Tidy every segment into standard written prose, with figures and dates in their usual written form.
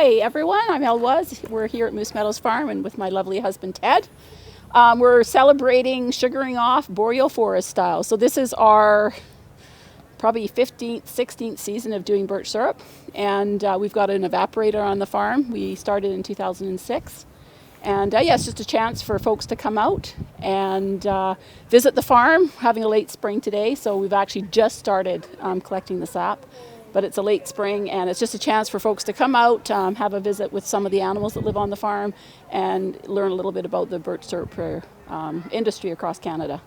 Hi everyone, I'm Elwaz. We're here at Moose Meadow Farm and with my lovely husband Ted. We're celebrating sugaring off boreal forest style. So this is our probably 15th, 16th season of doing birch syrup. And we've got an evaporator on the farm. We started in 2006. And yeah, it's just a chance for folks to come out and visit the farm, having a late spring today. So we've actually just started collecting the sap. But it's a late spring, and it's just a chance for folks to come out, have a visit with some of the animals that live on the farm, and learn a little bit about the birch syrup industry across Canada.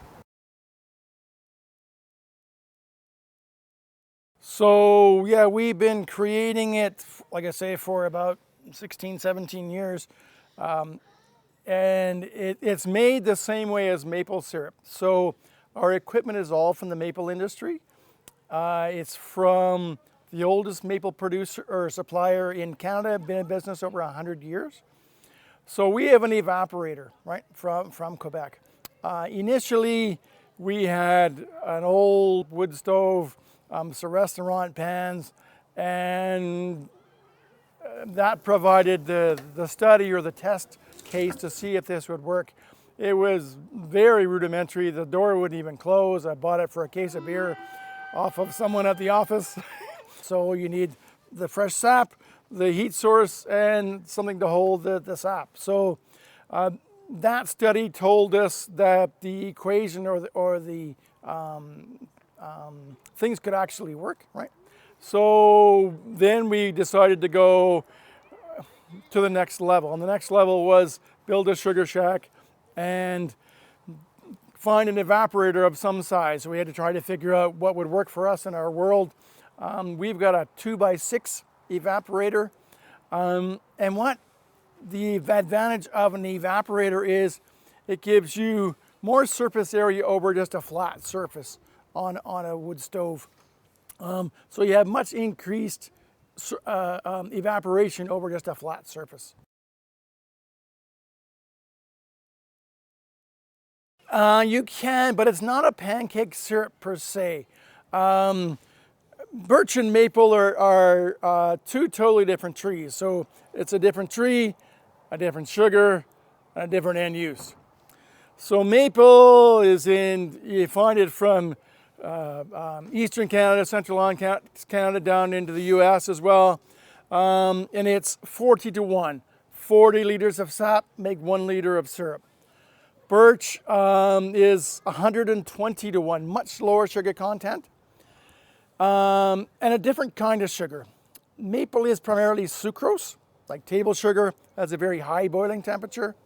So yeah, we've been creating it, like I say, for about 16, 17 years. And it's made the same way as maple syrup. So our equipment is all from the maple industry. It's from the oldest maple producer or supplier in Canada, been in business over 100 years. So we have an evaporator, right, from Quebec. Initially, we had an old wood stove, some restaurant pans, and that provided the study or the test case to see if this would work. It was very rudimentary. The door wouldn't even close. I bought it for a case of beer off of someone at the office. So you need the fresh sap, the heat source, and something to hold the sap. So that study told us that the equation or the things could actually work, right? So then we decided to go to the next level. And the next level was build a sugar shack and find an evaporator of some size. So we had to try to figure out what would work for us in our world. We've got a 2x6 evaporator. And what the advantage of an evaporator is, it gives you more surface area over just a flat surface on a wood stove. So you have much increased evaporation over just a flat surface. You can, but it's not a pancake syrup per se. Birch and maple are two totally different trees. So it's a different tree, a different sugar, and a different end use. So maple is you find it from Eastern Canada, Central Canada, down into the US as well. And it's 40 to 1. 40 liters of sap make 1 liter of syrup. Birch is 120 to 1, much lower sugar content, and a different kind of sugar. Maple is primarily sucrose, like table sugar, has a very high boiling temperature.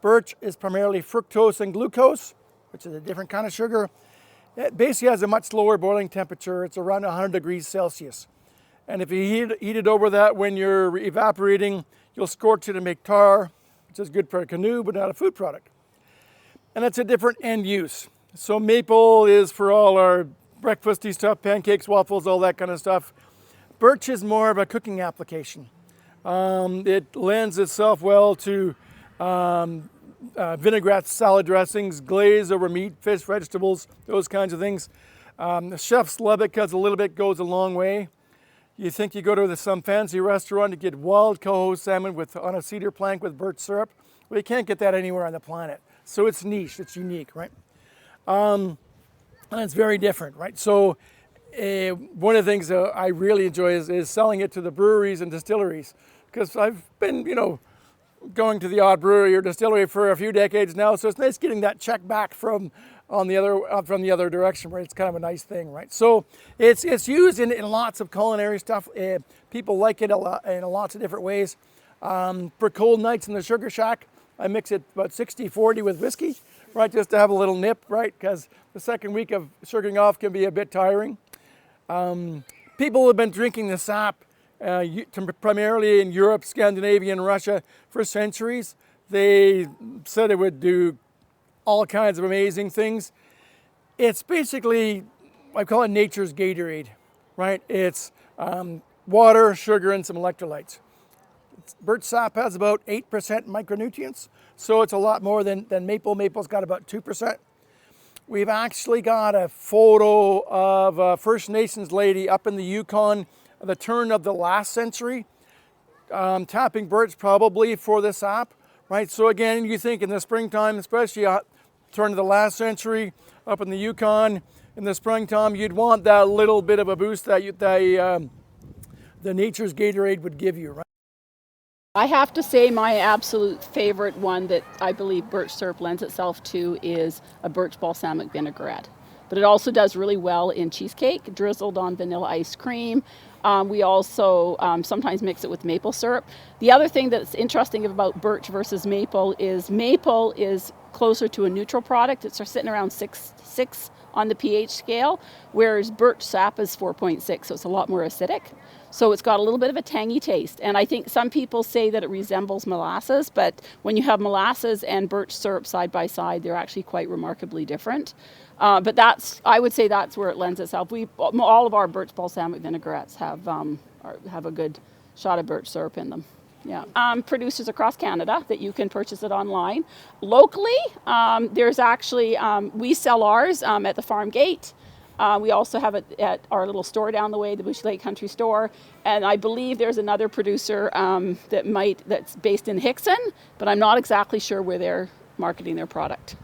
Birch is primarily fructose and glucose, which is a different kind of sugar. It basically has a much lower boiling temperature. It's around 100 degrees Celsius. And if you heat it over that when you're evaporating, you'll scorch it and make tar, which is good for a canoe, but not a food product. And it's a different end use. So maple is for all our breakfasty stuff, pancakes, waffles, all that kind of stuff. Birch is more of a cooking application. It lends itself well to vinaigrettes, salad dressings, glaze over meat, fish, vegetables, those kinds of things. The chefs love it because a little bit goes a long way. You think you go to some fancy restaurant to get wild coho salmon on a cedar plank with birch syrup. Well, you can't get that anywhere on the planet. So it's niche, it's unique, right? And it's very different, right? So one of the things I really enjoy is selling it to the breweries and distilleries, because I've been, going to the odd brewery or distillery for a few decades now. So it's nice getting that check back from the other direction, where it's kind of a nice thing, right? So it's used in lots of culinary stuff. People like it in lots of different ways. For cold nights in the sugar shack, I mix it about 60-40 with whiskey, right, just to have a little nip, right, because the second week of sugaring off can be a bit tiring. People have been drinking the sap primarily in Europe, Scandinavia, and Russia for centuries. They said it would do all kinds of amazing things. It's basically, I call it nature's Gatorade, right? It's water, sugar, and some electrolytes. Birch sap has about 8% micronutrients, so it's a lot more than maple. Maple's got about 2%. We've actually got a photo of a First Nations lady up in the Yukon at the turn of the last century. tapping birch probably for the sap, right? So again, you think in the springtime, especially turn to the last century, up in the Yukon, in the springtime, you'd want that little bit of a boost that the nature's Gatorade would give you, right? I have to say my absolute favorite one that I believe birch syrup lends itself to is a birch balsamic vinaigrette. But it also does really well in cheesecake, drizzled on vanilla ice cream. We also sometimes mix it with maple syrup. The other thing that's interesting about birch versus maple is closer to a neutral product. It's sitting around 6 on the pH scale, whereas birch sap is 4.6, so it's a lot more acidic. So it's got a little bit of a tangy taste. And I think some people say that it resembles molasses, but when you have molasses and birch syrup side by side, they're actually quite remarkably different. But I would say that's where it lends itself. All of our birch balsamic vinaigrettes have a good shot of birch syrup in them. Yeah. Producers across Canada that you can purchase it online. Locally, there's actually, we sell ours at the farm gate. We also have it at our little store down the way, the Bouchie Lake Country Store. And I believe there's another producer that's based in Hickson, but I'm not exactly sure where they're marketing their product.